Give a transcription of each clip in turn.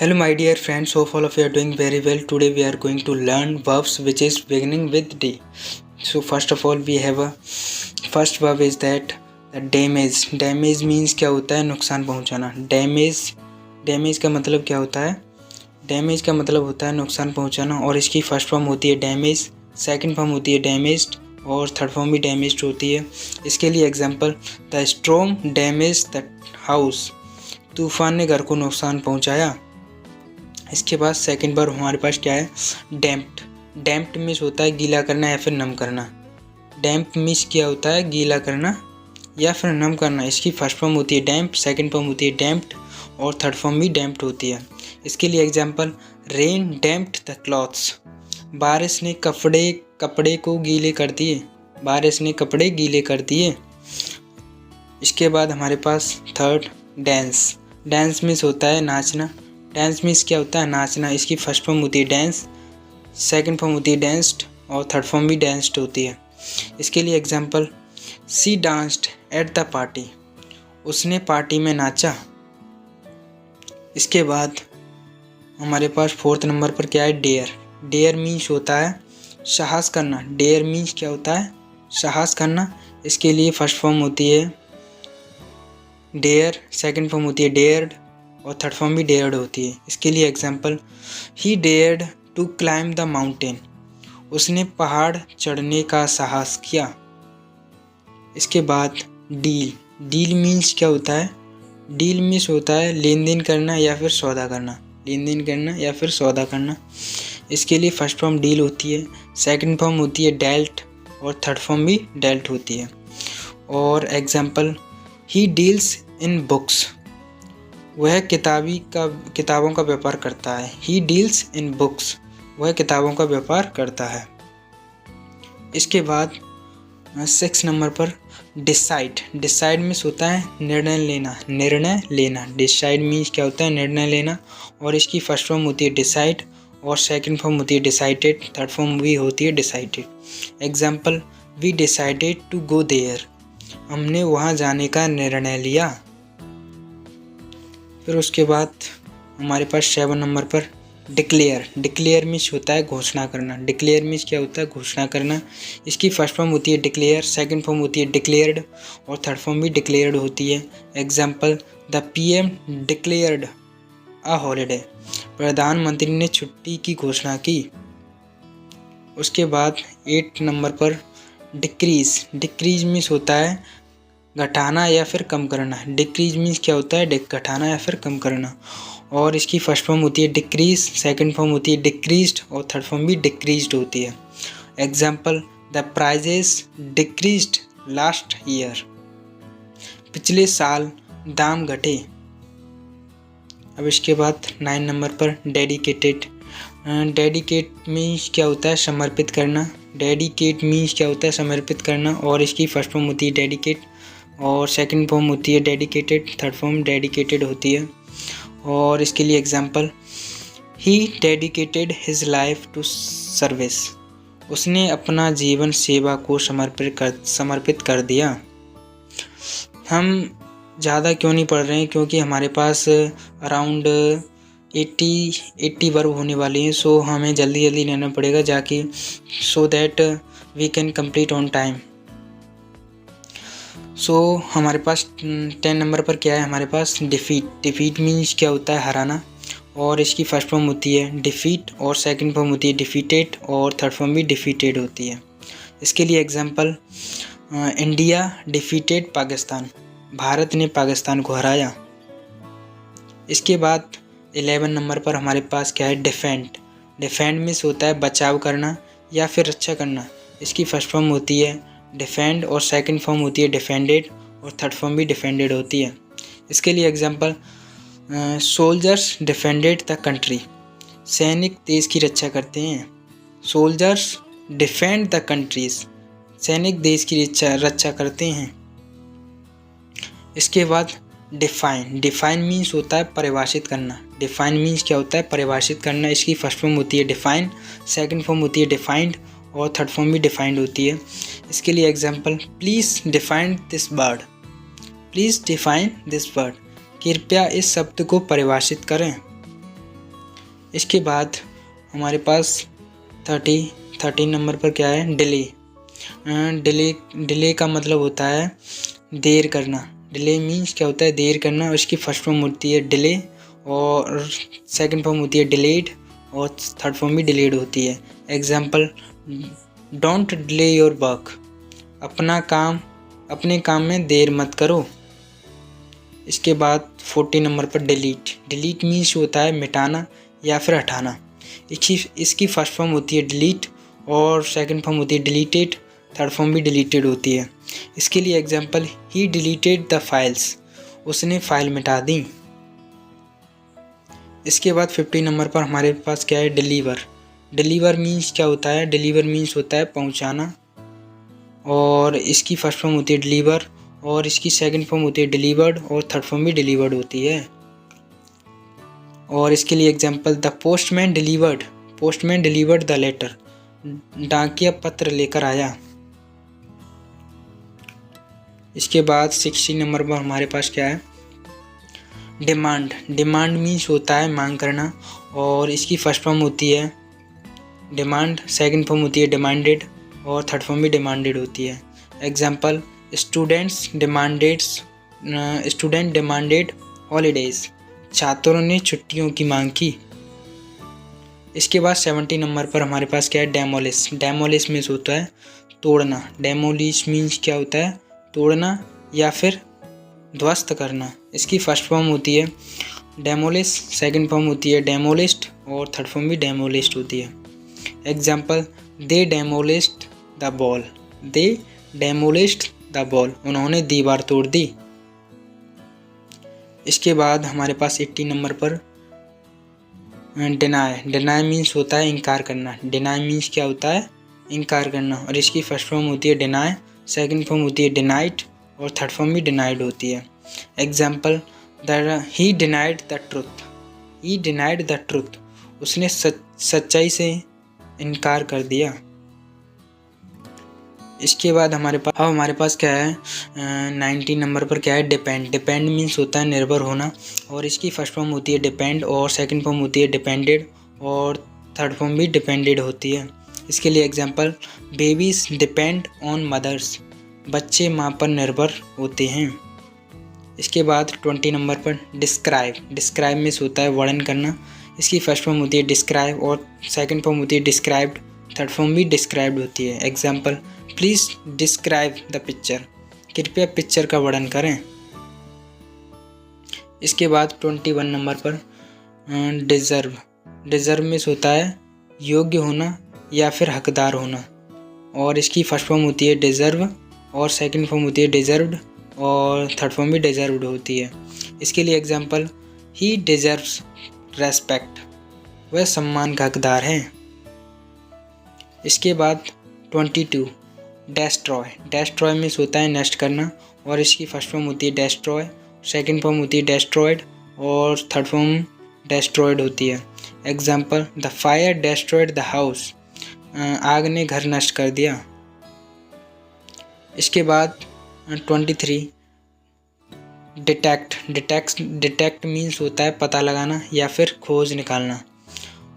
Hello my dear friends, hope all of you are doing very well. Today we are going to learn verbs which is beginning with D. So first of all we have a first verb is that the damage. Damage means क्या होता है? नुकसान पहुंचाना. Damage का मतलब क्या होता है? डैमेज का मतलब होता है नुकसान पहुंचाना और इसकी फर्स्ट फॉर्म होती है डैमेज, सेकंड फॉर्म होती है डैमेज्ड और थर्ड फॉर्म भी डैमेज्ड होती है. इसके लिए example, the storm damage the house. तूफान ने घर को नुकसान पहुंचाया. इसके बाद सेकंड बार हमारे पास क्या है? डैम्प्ड. डैम्प्ड मीन्स होता है गीला करना या फिर नम करना. डैम्प मीन्स क्या होता है? गीला करना या फिर नम करना. इसकी फर्स्ट फॉर्म होती है डैम्प, सेकंड फॉर्म होती है डैम्प्ड और थर्ड फॉर्म भी डैम्प्ड होती है. इसके लिए example, rain damped the clothes. बारिश ने कपड़े को गीले कर दिए. बारिश ने कपड़े गीले कर दिए. इसके बाद हमारे पास थर्ड डांस. डांस मीन्स होता है नाचना. डांस मीन्स क्या होता है? नाचना. इसकी फर्स्ट फॉर्म होती है डांस, सेकंड फॉर्म होती है डांस्ड और थर्ड फॉर्म भी डांस्ड होती है. इसके लिए example, she danced at the party. उसने पार्टी में नाचा. इसके बाद हमारे पास फोर्थ नंबर पर क्या है? डेयर. डेयर मीन्स होता है साहस करना. डेयर मीन्स क्या होता है? साहस करना. इसके लिए फर्स्ट फॉर्म होती है डेयर, सेकंड फॉर्म होती है डेयर्ड और थर्ड फॉर्म भी डेयर्ड होती है. इसके लिए example, he dared to climb the mountain. उसने पहाड़ चढ़ने का साहस किया. इसके बाद डील. डील मीन्स क्या होता है? डील मीन्स होता है लेन देन करना या फिर सौदा करना. लेन देन करना या फिर सौदा करना. इसके लिए फर्स्ट फॉर्म डील होती है, सेकंड फॉर्म होती है डेल्ट और थर्ड फॉर्म भी डेल्ट होती है. और example, he deals in books. वह किताबों का व्यापार करता है. He deals in books. वह किताबों का व्यापार करता है. इसके बाद 6 नंबर पर डिसाइड. डिसाइड मीन्स होता है निर्णय लेना. निर्णय लेना. डिसाइड मीन्स क्या होता है? निर्णय लेना और इसकी फर्स्ट फॉर्म होती है डिसाइड और सेकंड फॉर्म होती है डिसाइडेड, थर्ड फॉर्म भी होती है decided. Example, we decided to go there. हमने वहाँ जाने का निर्णय लिया. फिर उसके बाद हमारे पास 7 नंबर पर डिक्लेयर. डिक्लेयर मीन्स होता है घोषणा करना. डिक्लेयर मीन्स क्या होता है? घोषणा करना. इसकी फर्स्ट फॉर्म होती है डिक्लेयर, सेकंड फॉर्म होती है डिक्लेयर्ड और थर्ड फॉर्म भी डिक्लेयर्ड होती है. Example, the PM declared a holiday. प्रधानमंत्री ने छुट्टी की घोषणा की. उसके बाद 8 नंबर पर डिक्रीज. डिक्रीज मीन्स होता है घटाना या फिर कम करना. डिक्रीज मीन्स क्या होता है? घटाना या फिर कम करना और इसकी फर्स्ट फॉर्म होती है डिक्रीज, सेकंड फॉर्म होती है डिक्रीज्ड और थर्ड फॉर्म भी डिक्रीज्ड होती है. Example, the prices decreased last year. पिछले साल दाम घटे. अब इसके बाद 9 नंबर पर डेडिकेटेड. डेडिकेट मीन्स क्या होता है? समर्पित करना. डेडिकेट मीन्स क्या होता है? समर्पित करना और इसकी फर्स्ट फॉर्म होती है डेडिकेट और सेकंड फॉर्म होती है डेडिकेटेड, थर्ड फॉर्म डेडिकेटेड होती है. और इसके लिए example, he dedicated his life to service. उसने अपना जीवन सेवा को समर्पित कर दिया. हम ज़्यादा क्यों नहीं पढ़ रहे हैं? क्योंकि हमारे पास अराउंड 80 वर्ब होने वाले हैं. सो हमें जल्दी लेना पड़ेगा जाके, so that we can complete on time. So हमारे पास 10 नंबर पर क्या है? हमारे पास डिफीट. डिफीट मीन्स क्या होता है? हराना और इसकी फर्स्ट फॉर्म होती है डिफीट और सेकंड फॉर्म होती है डिफीटेड और थर्ड फॉर्म भी डिफीटेड होती है. इसके लिए example, India defeated Pakistan. Bharat ने पाकिस्तान को हराया. इसके बाद 11 नंबर पर हमारे पास क्या है? डिफेंड. डिफेंड मीन्स होता है बचाव करना या फिर रक्षा करना. इसकी फर्स्ट फॉर्म होती है डिफेंड और सेकंड फॉर्म होती है डिफेंडेड और थर्ड फॉर्म भी डिफेंडेड होती है. इसके लिए example, soldiers defended the country. सैनिक देश की रक्षा करते हैं. Soldiers defend the countries. सैनिक देश की रक्षा करते हैं. इसके बाद डिफाइन. डिफाइन मीन्स होता है परिभाषित करना. डिफाइन मीन्स क्या होता है? परिभाषित करना. इसकी फर्स्ट फॉर्म होती है डिफाइन, सेकंड फॉर्म होती है डिफाइंड और थर्ड फॉर्म भी डिफाइंड होती है. इसके लिए example, please define this word. Please define this word. कृपया इस शब्द को परिभाषित करें. इसके बाद हमारे पास 13 नंबर पर क्या है, डिले। डिले का मतलब होता है देर करना। डिले मीन्स क्या होता है, देर करना। और इसकी फर्स्ट फॉर्म होती है डिले और सेकंड फॉर्म होती है डिलेड और थर्ड फॉर्म भी डिलेड होती है। Example, don't delay your work, अपने काम में देर मत करो। इसके बाद 40 नंबर पर डिलीट। डिलीट मीन्स होता है मिटाना या फिर हटाना। इसकी फर्स्ट फॉर्म होती है डिलीट और सेकंड फॉर्म होती है डिलीटेड, थर्ड फॉर्म भी डिलीटेड होती है। इसके लिए example, he deleted the files, उसने फाइल मिटा दी। इसके बाद 50 नंबर पर हमारे पास क्या है, डिलीवर। डिलीवर मीन्स क्या होता है, डिलीवर मीन्स होता है पहुंचाना और इसकी फर्स्ट फॉर्म होती है डिलीवर और इसकी सेकंड फॉर्म होती है डिलीवर्ड और थर्ड फॉर्म भी डिलीवर्ड होती है। और इसके लिए example, the postman delivered the letter, डाकिया पत्र लेकर आया। इसके बाद 60 नंबर पर हमारे पास क्या है, डिमांड। डिमांड मीन्स होता है मांग करना और इसकी फर्स्ट फॉर्म होती है डिमांड, सेकंड फॉर्म होती है डिमांडेड और थर्ड फॉर्म भी डिमांडेड होती है। एग्जांपल, स्टूडेंट डिमांडेड हॉलीडेज, छात्रों ने छुट्टियों की मांग की। इसके बाद 70 नंबर पर हमारे पास क्या है, डेमोलिश। डेमोलिश मीन्स होता है तोड़ना। डेमोलिश मीन्स क्या होता है, तोड़ना या फिर ध्वस्त करना। इसकी फर्स्ट फॉर्म होती है डेमोलिश, सेकंड फॉर्म होती है डेमोलिस्ड और थर्ड फॉर्म भी डेमोलिस्ड होती है। Example, they demolished the ball, they demolished the ball, उन्होंने दीवार तोड़ दी। इसके बाद हमारे पास 80 नंबर पर डिनाई। डिनाई मीन्स होता है इनकार करना। डिनाई मीन्स क्या होता है, इनकार करना और इसकी फर्स्ट फॉर्म होती है डिनाई, सेकंड फॉर्म होती है डिनाइड और थर्ड फॉर्म भी डिनाइड होती है। Example, he denied the truth, he denied the truth, उसने सच्चाई से इनकार कर दिया। इसके बाद हमारे पास क्या है, 90 नंबर पर क्या है, डिपेंड। डिपेंड मीन्स होता है निर्भर होना और इसकी फर्स्ट फॉर्म होती है डिपेंड और सेकंड फॉर्म होती है डिपेंडेड और थर्ड फॉर्म भी डिपेंडेड होती है। इसके लिए example, babies depend on mothers, बच्चे माँ पर निर्भर होते हैं। इसके बाद 20 नंबर पर डिस्क्राइब। डिस्क्राइब मीन्स होता है वर्णन करना। इसकी फर्स्ट फॉर्म होती है डिस्क्राइब और सेकंड फॉर्म होती है डिस्क्राइब्ड, थर्ड फॉर्म भी डिस्क्राइब्ड होती है। Example, please describe the picture, कृपया पिक्चर का वर्णन करें। इसके बाद 21 नंबर पर डिज़र्व। डिज़र्व मीन्स होता है योग्य होना या फिर हकदार होना और इसकी फर्स्ट फॉर्म होती है डिज़र्व और सेकंड फॉर्म होती है डिज़र्व्ड और थर्ड फॉर्म भी डिज़र्व्ड होती है। इसके लिए एग्जांपल, ही डिज़र्व्स रेस्पेक्ट, वह सम्मान का हकदार है। इसके बाद 22 डेस्ट्रॉय। डेस्ट्रॉय मीन्स होता है नष्ट करना और इसकी फर्स्ट फॉर्म होती है डेस्ट्रॉय, सेकंड फॉर्म होती है डेस्ट्रॉयड और थर्ड फॉर्म डेस्ट्रॉयड होती है। Example, the fire destroyed the house, आग ने घर नष्ट कर दिया। इसके बाद 23 डिटेक्ट। डिटेक्ट मीन्स होता है पता लगाना या फिर खोज निकालना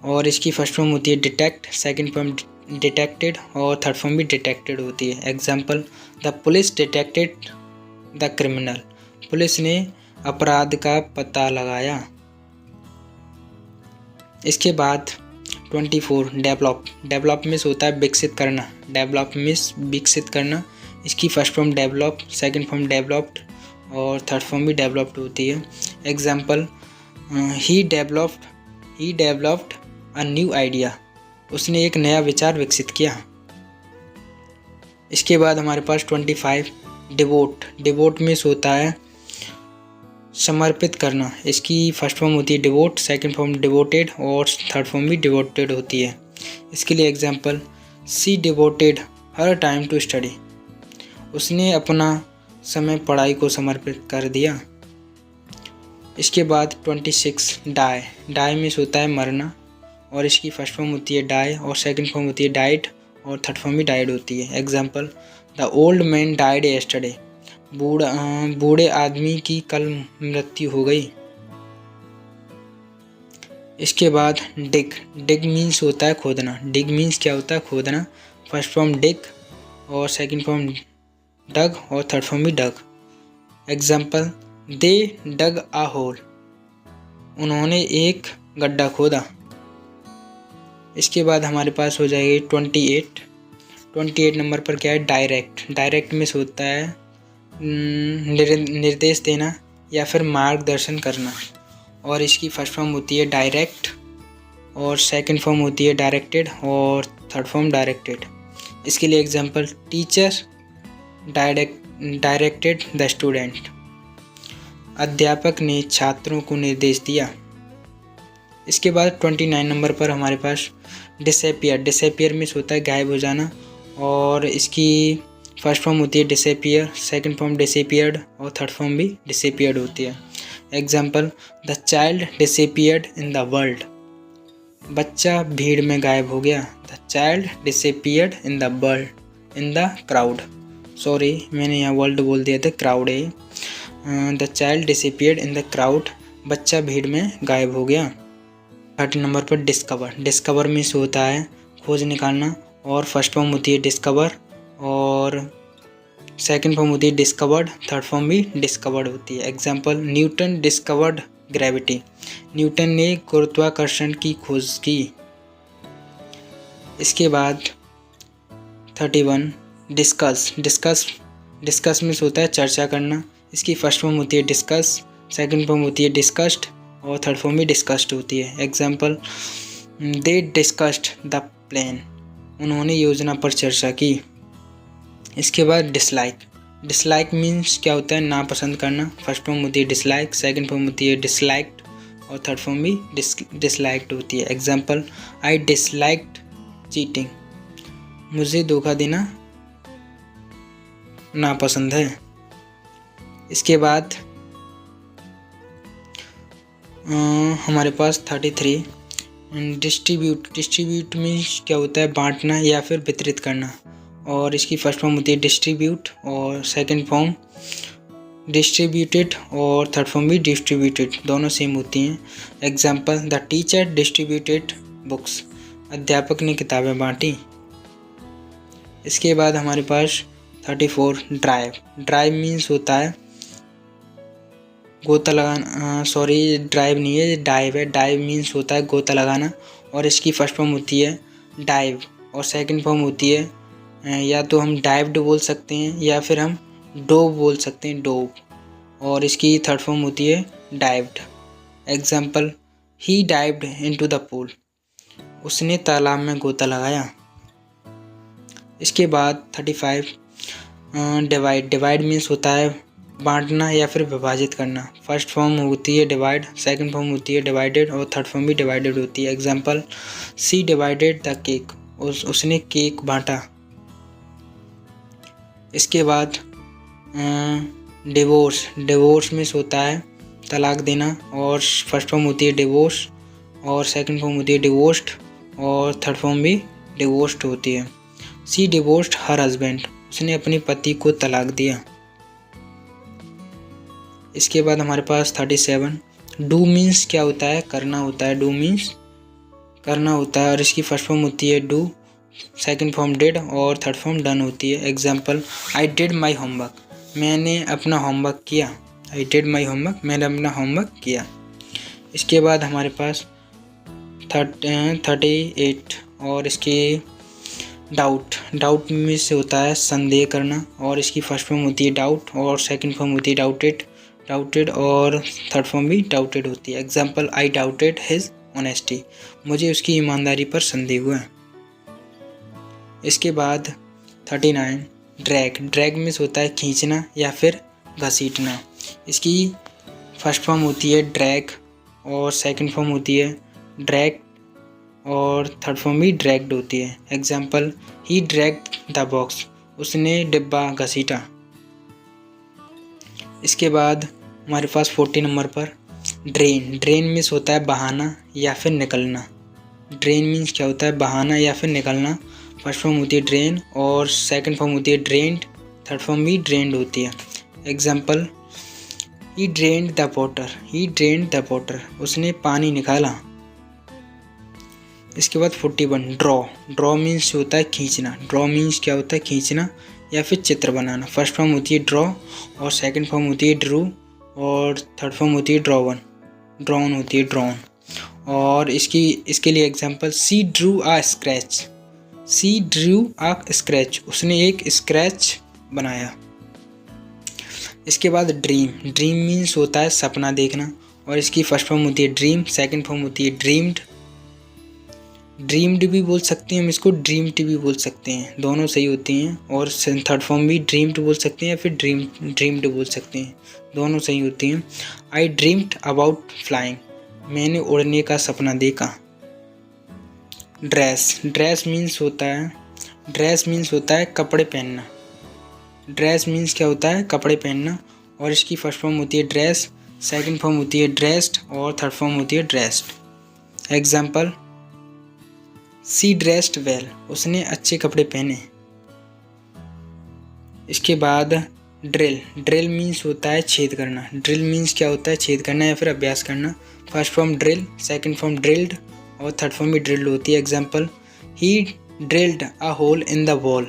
और इसकी फर्स्ट फॉर्म होती है डिटेक्ट, सेकंड फॉर्म डिटेक्टेड और थर्ड फॉर्म भी डिटेक्टेड होती है। Example, the police detected the criminal, police ने अपराध का पता लगाया। इसके बाद 24 डेवलप। डेवलप मीन्स होता है विकसित करना। डेवलप मीन्स विकसित करना। इसकी first form develop, second form developed और थर्ड फॉर्म भी डेवलप्ड होती है। Example, he developed a new idea, उसने एक नया विचार विकसित किया। इसके बाद हमारे पास 25 डिवोट। डिवोट मीन्स होता है समर्पित करना। इसकी फर्स्ट फॉर्म होती है डिवोट, सेकंड फॉर्म डिवोटेड और थर्ड फॉर्म भी डिवोटेड होती है। इसके लिए example, she devoted her time to study, उसने अपना समय पढ़ाई को समर्पित कर दिया। इसके बाद 26 डाई। डाई मीन्स होता है मरना और इसकी फर्स्ट फॉर्म होती है डाई और सेकंड फॉर्म होती है डाइड और थर्ड फॉर्म भी डाइड होती है। Example, the old man died yesterday, बूढ़े आदमी की कल मृत्यु हो गई। इसके बाद डिग, डिग मीन्स होता है खोदना। डिग मीन्स क्या होता है? खोदना। फर्स्ट फॉर्म डिग और सेकंड फॉर्म डग और थर्ड फॉर्म भी डग। एग्जाम्पल, दे डग आ होल, उन्होंने एक गड्ढा खोदा। इसके बाद हमारे पास हो जाएगी 28 नंबर पर क्या है? डायरेक्ट। डायरेक्ट में होता है निर्देश देना या फिर मार्गदर्शन करना, और इसकी फर्स्ट फॉर्म होती है डायरेक्ट और सेकंड फॉर्म होती है डायरेक्टेड और थर्ड फॉर्म डायरेक्टेड। इसके लिए example, teacher directed the student, अध्यापक ने छात्रों को निर्देश दिया। इसके बाद 29 नंबर पर हमारे पास डिसअपियर। डिसअपियर मीन्स होता है गायब हो जाना, और इसकी फर्स्ट फॉर्म होती है डिसअपियर, सेकंड फॉर्म डिसअपियर्ड और थर्ड फॉर्म भी डिसअपियर्ड होती है। Example, the child disappeared in the world, बच्चा भीड़ में गायब हो गया। The child disappeared in the world in the crowd, sorry मैंने यहाँ वर्ल्ड बोल दिया था, क्राउड है। The child disappeared in the crowd, बच्चा भीड़ में गायब हो गया। 30 नंबर पर डिस्कवर। डिस्कवर मीन्स होता है खोज निकालना, और फर्स्ट फॉर्म होती है डिस्कवर और सेकंड फॉर्म होती है डिस्कवर्ड, थर्ड फॉर्म भी डिस्कवर्ड होती है। Example, Newton discovered gravity, Newton ने गुरुत्वाकर्षण की खोज की। इसके बाद 31 डिस्कस। डिस्कस मीन्स होता है चर्चा करना। इसकी फर्स्ट फॉर्म होती है डिस्कस, सेकंड फॉर्म होती है डिस्कस्ड और थर्ड फॉर्म भी डिस्कस्ड होती है। Example, they discussed the plan, उन्होंने योजना पर चर्चा की। इसके बाद डिसलाइक। डिसलाइक मीन्स क्या होता है? नापसंद करना। फर्स्ट फॉर्म होती है डिसलाइक, सेकंड फॉर्म होती है डिसलाइक्ड और थर्ड फॉर्म भी डिसलाइक्ड होती है। एग्जाम्पल, आई डिसलाइक्ड चीटिंग, मुझे धोखा देना नापसंद है। इसके बाद हमारे पास 33 डिस्ट्रीब्यूट। डिस्ट्रीब्यूट मीन्स क्या होता है? बांटना या फिर वितरित करना, और इसकी फर्स्ट फॉर्म होती है डिस्ट्रीब्यूट और सेकंड फॉर्म डिस्ट्रीब्यूटेड और थर्ड फॉर्म भी डिस्ट्रीब्यूटेड, दोनों सेम होती हैं। Example, the teacher distributed books, अध्यापक ने किताबें बांटी। इसके बाद हमारे पास 34 ड्राइव। ड्राइव मीन्स होता है गोता लगाना, सॉरी ड्राइव नहीं है, डाइव है। डाइव मीन्स होता है गोता लगाना, और इसकी फर्स्ट फॉर्म होती है डाइव और सेकंड फॉर्म होती है या तो हम डाइव्ड बोल सकते हैं या फिर हम डोव बोल सकते हैं, डोव, और इसकी थर्ड फॉर्म होती है dived. Example, he dived into the pool, उसने तालाब में गोता लगाया। इसके बाद 35 डिवाइड। डिवाइड मीन्स होता है बांटना या फिर विभाजित करना। फर्स्ट फॉर्म होती है डिवाइड, सेकंड फॉर्म होती है डिवाइडेड और थर्ड फॉर्म भी डिवाइडेड होती है। Example, she divided the cake, उसने केक बांटा। इसके बाद डिवोर्स। डिवोर्स मीन्स होता है तलाक देना, और फर्स्ट फॉर्म होती है डिवोर्स और सेकंड फॉर्म होती है डिवोर्स्ड और थर्ड फॉर्म भी डिवोर्स्ड होती है। सी डिवोर्स्ड हर हस्बैंड, उसने अपने पति को तलाक दिया। इसके बाद हमारे पास 37 डू मीन्स क्या होता है? करना होता है। डू मीन्स करना होता है, और इसकी फर्स्ट फॉर्म होती है डू, सेकंड फॉर्म डिड और थर्ड फॉर्म डन होती है। Example, I did my homework, मैंने अपना होमवर्क किया। आई डिड माई होमवर्क, मैंने अपना होमवर्क किया। इसके बाद हमारे पास 38 और इसकी डाउट। डाउट मीन्स होता है संदेह करना, और इसकी फर्स्ट फॉर्म होती है डाउट और सेकंड फॉर्म होती है डाउटेड और थर्ड फॉर्म भी डाउटेड होती है। एग्जाम्पल, आई डाउटेड हिज ऑनेस्टी, मुझे उसकी ईमानदारी पर संदेह हुआ। इसके बाद 39 ड्रैग। ड्रैग मीन्स होता है खींचना या फिर घसीटना। इसकी फर्स्ट फॉर्म होती है ड्रैग और सेकंड फॉर्म होती है ड्रैग और थर्ड फॉर्म भी ड्रैग्ड होती है। Example, he dragged the box, उसने डिब्बा घसीटा। इसके बाद हमारे पास 40 नंबर पर ड्रेन। ड्रेन मीन्स होता है बहाना या फिर निकलना। ड्रेन मीन्स क्या होता है? बहाना या फिर निकलना। फर्स्ट फॉर्म होती है ड्रेन और सेकंड फॉर्म होती है ड्रेन्ड, थर्ड फॉर्म भी ड्रेन्ड होती है। Example, he drained the water, he drained the water, उसने पानी निकाला। इसके बाद 41 ड्रॉ। ड्रॉ मीन्स होता है खींचना। ड्रॉ मीन्स क्या होता है? खींचना या फिर चित्र बनाना। फर्स्ट फॉर्म होती है ड्रॉ और सेकंड फॉर्म होती है ड्रू और थर्ड फॉर्म होती है ड्रॉवन। ड्रॉन होती है ड्रॉन। और इसके लिए एग्जांपल सी ड्रू आ स्क्रैच। सी ड्रू आ स्क्रैच, उसने एक स्क्रैच बनाया। इसके बाद ड्रीम। ड्रीम मीन्स होता है सपना देखना और इसकी फर्स्ट फॉर्म होती है ड्रीम, सेकंड फॉर्म होती है ड्रीम्ड। ड्रीम्ड भी बोल सकते हैं हम इसको, ड्रीम्ड भी बोल सकते हैं, दोनों सही होती हैं। और थर्ड फॉर्म भी ड्रीम्ड बोल सकते हैं या फिर ड्रीम्ड बोल सकते हैं, दोनों सही होती हैं। आई ड्रीम्ड अबाउट फ्लाइंग, मैंने उड़ने का सपना देखा। ड्रेस। ड्रेस मीन्स होता है कपड़े पहनना। ड्रेस मीन्स क्या होता है? कपड़े पहनना। और इसकी फर्स्ट फॉर्म होती है ड्रेस, सेकंड फॉर्म होती है ड्रेस्ड और थर्ड फॉर्म होती है ड्रेस्ड। एग्जाम्पल सी ड्रेस्ड वेल, उसने अच्छे कपड़े पहने। इसके बाद ड्रिल। ड्रिल मीन्स होता है छेद करना। ड्रिल मीन्स क्या होता है? छेद करना या फिर अभ्यास करना। First form drill, second form drilled और थर्ड फॉर्म भी ड्रिल्ड होती है। Example he drilled a hole in the wall,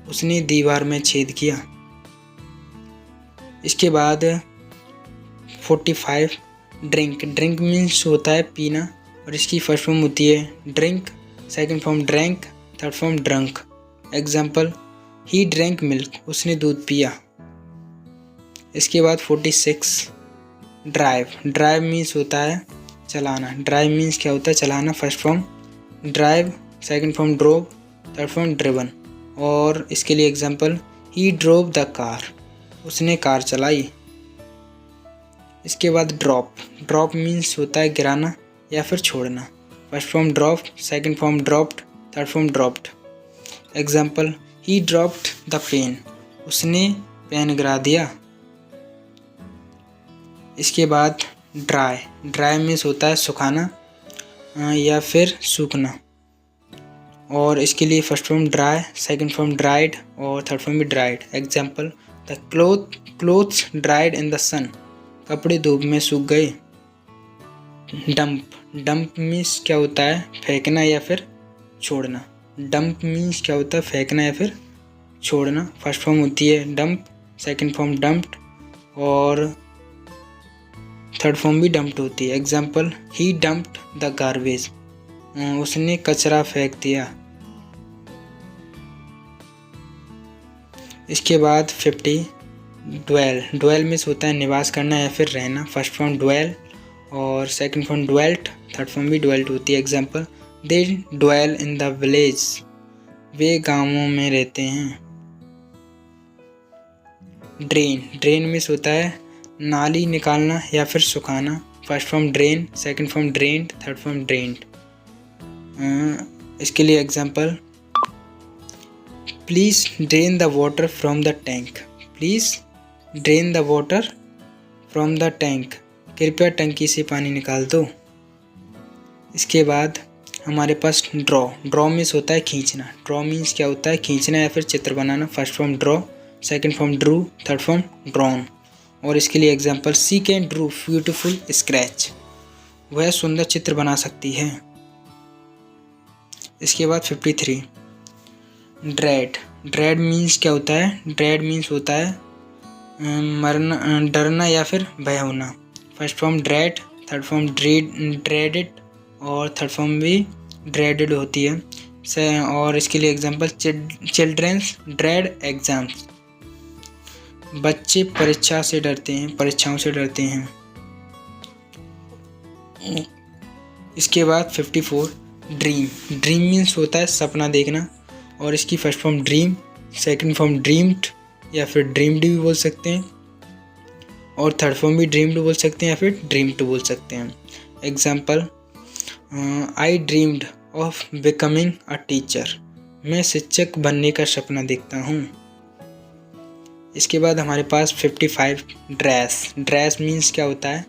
उसने दीवार में छेद किया। इसके बाद 45 ड्रिंक। ड्रिंक मीन्स होता है पीना और इसकी फर्स्ट फॉर्म होती है drink, second form drank, third form drunk. Example he drank milk, उसने दूध पिया। इसके बाद 46 ड्राइव। ड्राइव मीन्स होता है चलाना। ड्राइव मीन्स क्या होता है? चलाना। First form drive, second form drove, third form driven. और इसके लिए example he drove the car, उसने कार चलाई। इसके बाद ड्रॉप। ड्रॉप मीन्स होता है गिराना या फिर छोड़ना। First form drop, second form dropped, third form dropped. Example he dropped the pen, उसने पेन गिरा दिया। इसके बाद ड्राई। ड्राई मीन्स होता है सुखाना या फिर सूखना। और इसके लिए first form dry, second form dried और थर्ड फॉर्म भी dried. Example the clothes dried in the sun, कपड़े धूप में सूख गए। डंप। डंप मीन्स क्या होता है? फेंकना या फिर छोड़ना। डंप मीन्स क्या होता है? फेंकना या फिर छोड़ना। फर्स्ट फॉर्म होती है डंप, सेकंड फॉर्म डंप्ड और थर्ड फॉर्म भी डंप्ड होती है। Example he dumped the garbage, उसने कचरा फेंक दिया। इसके बाद 50 ड्वेल। ड्वेल मीन्स होता है निवास करना या फिर रहना। फर्स्ट फॉर्म ड्वेल और second form dwelt, third form भी ड्वेल्ट होती है। Example they dwell in the village, वे गांवों में रहते हैं। ड्रेन। ड्रेन मीन्स होता है नाली निकालना या फिर सुखाना। First form drain, second form drained, third form drained. इसके लिए example please drain the water from the tank. Please drain the water from the tank, कृपया टंकी से पानी निकाल दो। इसके बाद हमारे पास ड्रॉ। ड्रॉ मीन्स होता है खींचना। ड्रॉ मीन्स क्या होता है? खींचना या फिर चित्र बनाना। First form draw, second form drew, third form drawn. और इसके लिए example she can drew beautiful scratch, वह सुंदर चित्र बना सकती है। इसके बाद 53 ड्रेड। ड्रेड मीन्स क्या होता है? ड्रेड मीन्स होता है मरना, डरना या फिर भय होना। First form dread, third form dreaded और थर्ड फॉर्म भी ड्रेडेड होती है। और इसके लिए एग्जांपल चिल्ड्रंस ड्रेड एग्जाम्स, बच्चे परीक्षा से डरते हैं, परीक्षाओं से डरते हैं। इसके बाद 54 ड्रीम। ड्रीम मीन्स होता है सपना देखना और इसकी first form dream, second form dreamed या फिर ड्रीम्ड भी बोल सकते हैं और थर्ड फॉर्म भी ड्रीम्ड बोल सकते हैं या फिर ड्रीम्ड बोल सकते हैं। Example I dreamed of becoming a teacher, मैं शिक्षक बनने का सपना देखता हूँ। इसके बाद हमारे पास 55 ड्रेस। ड्रेस मीन्स क्या होता है?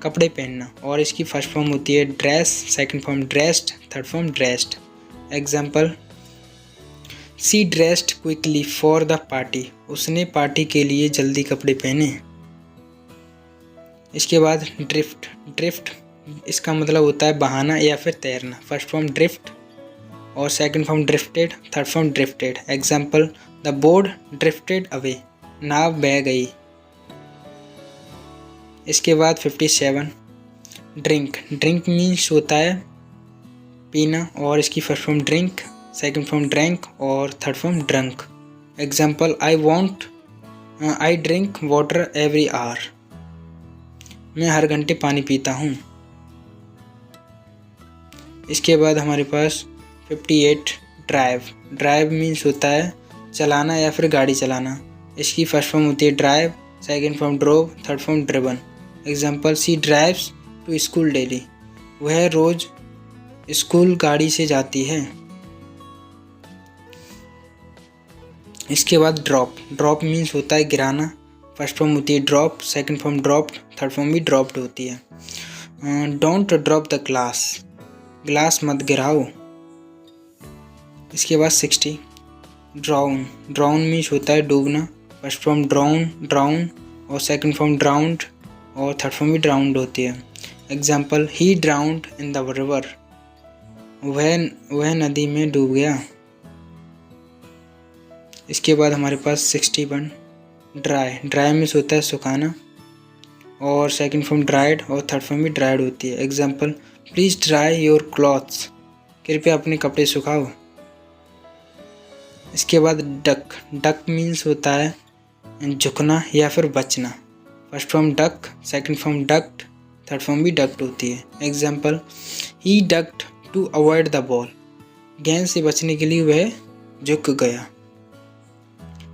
कपड़े पहनना और इसकी फर्स्ट फॉर्म होती है dress, second form dressed, third form dressed. Example C dressed quickly for the party, उसने पार्टी के लिए जल्दी कपड़े पहने। इसके बाद ड्रिफ्ट। ड्रिफ्ट इसका मतलब होता है बहाना या फिर तैरना। फर्स्ट फॉर्म ड्रिफ्ट, और second form drifted, third form drifted. Example the board drifted away, नाव बह गई। इसके बाद 57 ड्रिंक। ड्रिंक मीन्स होता है पीना और इसकी first form drink, second form drank और third form drunk. Example I drink water every hour, मैं हर घंटे पानी पीता हूँ। इसके बाद हमारे पास 58 ड्राइव। ड्राइव मीन्स होता है चलाना या फिर गाड़ी चलाना। इसकी फर्स्ट फॉर्म होती है drive, second form drove, third form driven. Example she drives to school daily, वह रोज स्कूल गाड़ी से जाती है। इसके बाद ड्रॉप। ड्रॉप मीन्स होता है गिराना, फर्स्ट फॉर्म होती है drop, second form dropped, third form भी ड्रॉप्ड होती है। Don't drop the glass, glass मत गिराओ। इसके बाद 60 ड्राउन। ड्राउन मीन्स होता है डूबना, फर्स्ट फॉर्म ड्राउन और सेकंड फॉर्म ड्राउंड और थर्ड फॉर्म भी ड्राउंड होती है। Example he drowned in the river, वह नदी में डूब गया। इसके बाद हमारे पास 61 ड्राई। ड्राई मीन्स होता है सुखाना और सेकंड फॉर्म ड्राइड और थर्ड फॉर्म भी ड्राइड होती है। Example please dry your clothes, कृपया अपने कपड़े सुखाओ। इसके बाद डक। डक मीन्स होता है झुकना या फिर बचना, first form duck, second form ducked, third form भी डक्ट होती है। Example he ducked to avoid the ball, गेंद से बचने के लिए वह झुक गया।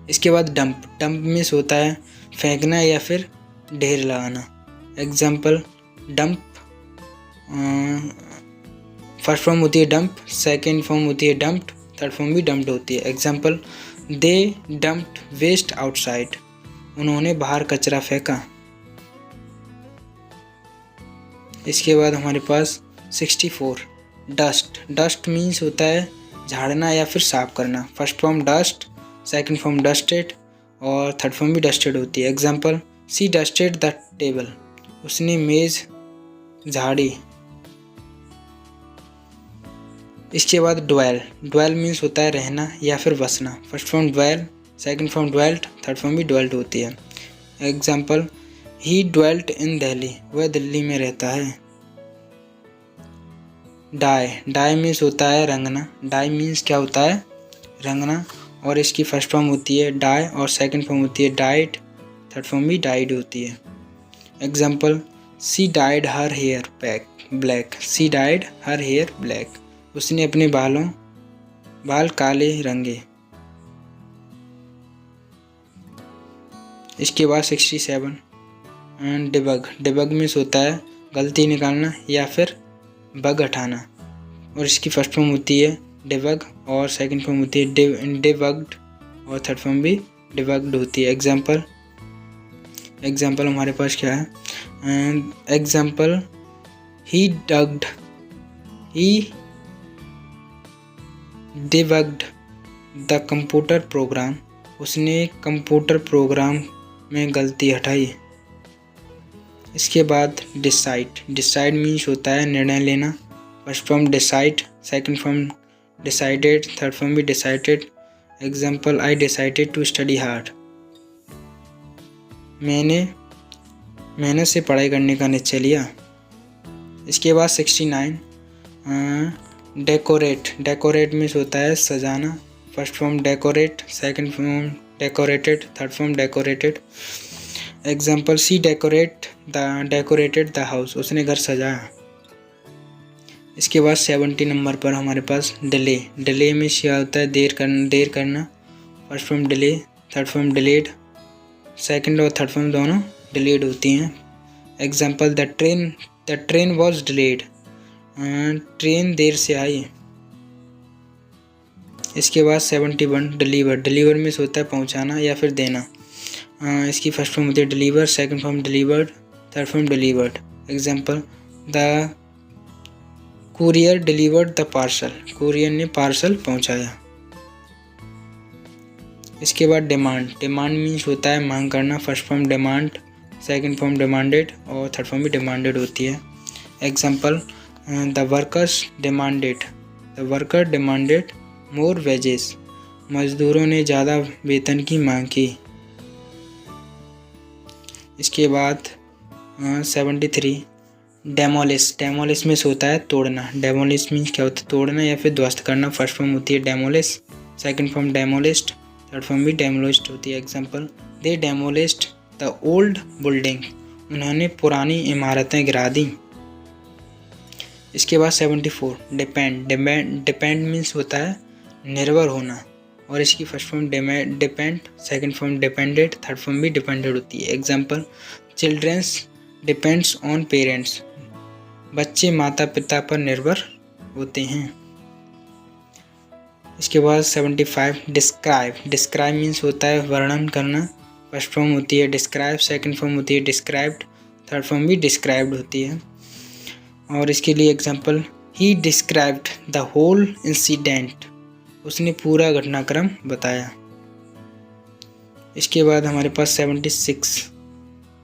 इसके बाद डंप। डंप मीन्स होता है फेंकना या फिर ढेर लगाना। एग्जाम्पल डंप, फर्स्ट फॉर्म होती है डंप, सेकंड फॉर्म होती है डंप्ड, थर्ड फॉर्म भी डंप्ड होती है। एग्जाम्पल दे डंप्ड वेस्ट आउटसाइड, उन्होंने बाहर कचरा फेंका। इसके बाद हमारे पास 64 डस्ट। डस्ट मीन्स होता है झाड़ना या फिर साफ करना, first form dust, second form dusted और थर्ड फॉर्म भी डस्टेड होती है। Example she dusted the table, उसने मेज झाड़ी। इसके बाद ड्वेल। ड्वेल मीन्स होता है रहना या फिर बसना, first form dwell, second form dwelt, third form भी ड्वेल्ट होती है। Example he dwelt in Delhi, वह दिल्ली में रहता है। डाई। डाई मीन्स होता है रंगना। डाई मीन्स क्या होता है रंगना और इसकी फर्स्ट फॉर्म होती है डाई और सेकंड फॉर्म होती है डाइड, थर्ड फॉर्म भी डाइड होती है। Example she dyed her hair black, she dyed her hair black, उसने अपने बाल काले रंगे। इसके बाद 67 डिबग। डिबग मीन्स होता है गलती निकालना या फिर बग हटाना और इसकी फर्स्ट फॉर्म होती है डिबग और सेकंड फॉर्म होती है डिबग्ड और थर्ड फॉर्म भी डिबग्ड होती है। एग्जाम्पल हमारे पास क्या है, example he debugged the computer program, उसने कंप्यूटर प्रोग्राम में गलती हटाई। इसके बाद डिसाइड। डिसाइड मीन्स होता है निर्णय लेना, first form decide, second form decided, third form भी decided. Example I decided to study hard, मैंने मेहनत से पढ़ाई करने का निश्चय लिया। इसके बाद 69 डेकोरेट। डेकोरेट मीन्स होता है सजाना, first form decorate, second form decorated, third form decorated. Example she decorated the house, उसने घर सजाया। इसके बाद 70 नंबर पर हमारे पास डिले। डिले में क्या होता है देर करना, first form delay, third form delayed, second और थर्ड फॉर्म दोनों डिलेड होती हैं। Example the train was delayed, train देर से आई। इसके बाद 71 डिलीवर। डिलीवर मीन्स होता है पहुंचाना या फिर देना, इसकी फर्स्ट फॉर्म होती है deliver, second form delivered, third form delivered. Example the courier delivered the parcel, courier ने पार्सल पहुंचाया। इसके बाद डिमांड। डिमांड मीन्स होता है मांग करना, first form demand, second form demanded और थर्ड फॉर्म भी डिमांडेड होती है। Example the workers demanded the worker demanded more wages, मजदूरों ने ज़्यादा वेतन की मांग की। इसके बाद 73 डेमोलिश, डेमोलिश मीन्स होता है तोड़ना। डेमोलिश मीन्स क्या होता है? तोड़ना या फिर ध्वस्त करना। फर्स्ट फॉर्म होती है demolish, second form demolished, third form भी डेमोलिस्ड होती है। Example, they demolished the old building, उन्होंने पुरानी इमारतें गिरा दी। इसके बाद 74 डिपेंड, डिपेंड मीन्स होता है निर्भर होना, और इसकी first form depend, second form depended, third form भी डिपेंडेड होती है। Example, childrens depends on parents, बच्चे माता पिता पर निर्भर होते हैं। इसके बाद 75 डिस्क्राइब, डिस्क्राइब मीन्स होता है वर्णन करना। फर्स्ट फॉर्म होती है डिस्क्राइब, सेकंड फॉर्म होती है डिस्क्राइब्ड, थर्ड फॉर्म भी डिस्क्राइब्ड होती है। और इसके लिए example, he described the whole incident, उसने पूरा घटनाक्रम बताया। इसके बाद हमारे पास 76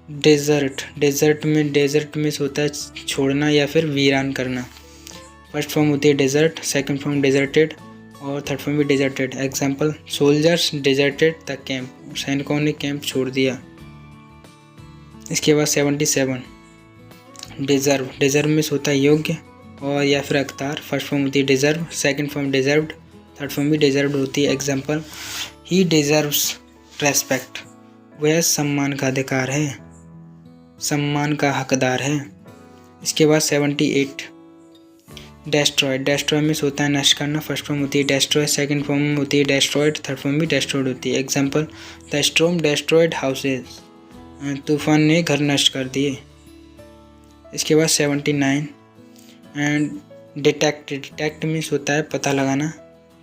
डेजर्ट, डेजर्ट में होता है छोड़ना या फिर वीरान करना। फर्स्ट फॉर्म होती है डेजर्ट, सेकंड फॉर्म डेजर्टेड, और थर्ड फॉर्म भी deserted. Example, soldiers deserted the camp, सैनिकों ने कैंप छोड़ दिया। इसके बाद 77 डिजर्व, डिजर्व में होता है योग्य और या फिर हकदार। फर्स्ट फॉर्म होती है deserve, second form deserved, third form भी डिजर्व्ड होती है। एग्जांपल, ही डिजर्व्स रेस्पेक्ट, वह सम्मान का अधिकार है, सम्मान का हकदार है। इसके बाद 78 डेस्ट्रॉय, डेस्ट्रॉय में होता है नष्ट करना। फर्स्ट फॉर्म होती है डेस्ट्रॉय, सेकंड फॉर्म होती है डेस्ट्रॉयड, थर्ड फॉर्म भी डेस्ट्रॉयड होती है। Example, the storm destroyed houses, तूफान ने घर नष्ट कर दिए। इसके बाद 79 एंड डिटेक्ट, डिटेक्ट मीन्स होता है पता लगाना।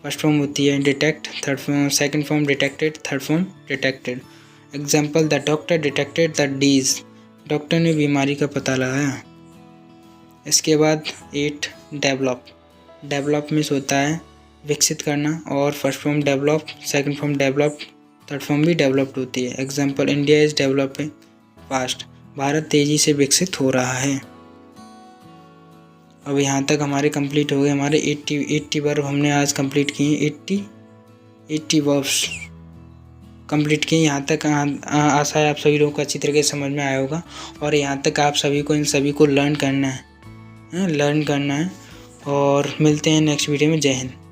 फर्स्ट फॉर्म होती है detect, third form, second form detected, third form detected. Example, the doctor detected the disease, doctor ने बीमारी का पता लगाया। इसके बाद 8 डेवलप, डेवलप मीन्स होता है विकसित करना, और first form develop, second form develop, third form भी डेवलप्ड होती है। Example, India is developing fast, Bharat तेज़ी से विकसित हो रहा है। अब यहाँ तक हमारे कंप्लीट हो गए, हमारे 80 वर्ब हमने आज कंप्लीट किए। 80 वर्ब्स कंप्लीट किए। यहाँ तक आशा है आप सभी लोगों को अच्छी तरीके से समझ में आया होगा, और यहाँ तक आप सभी को इन सभी को लर्न करना है, और मिलते हैं नेक्स्ट वीडियो में। जय हिंद।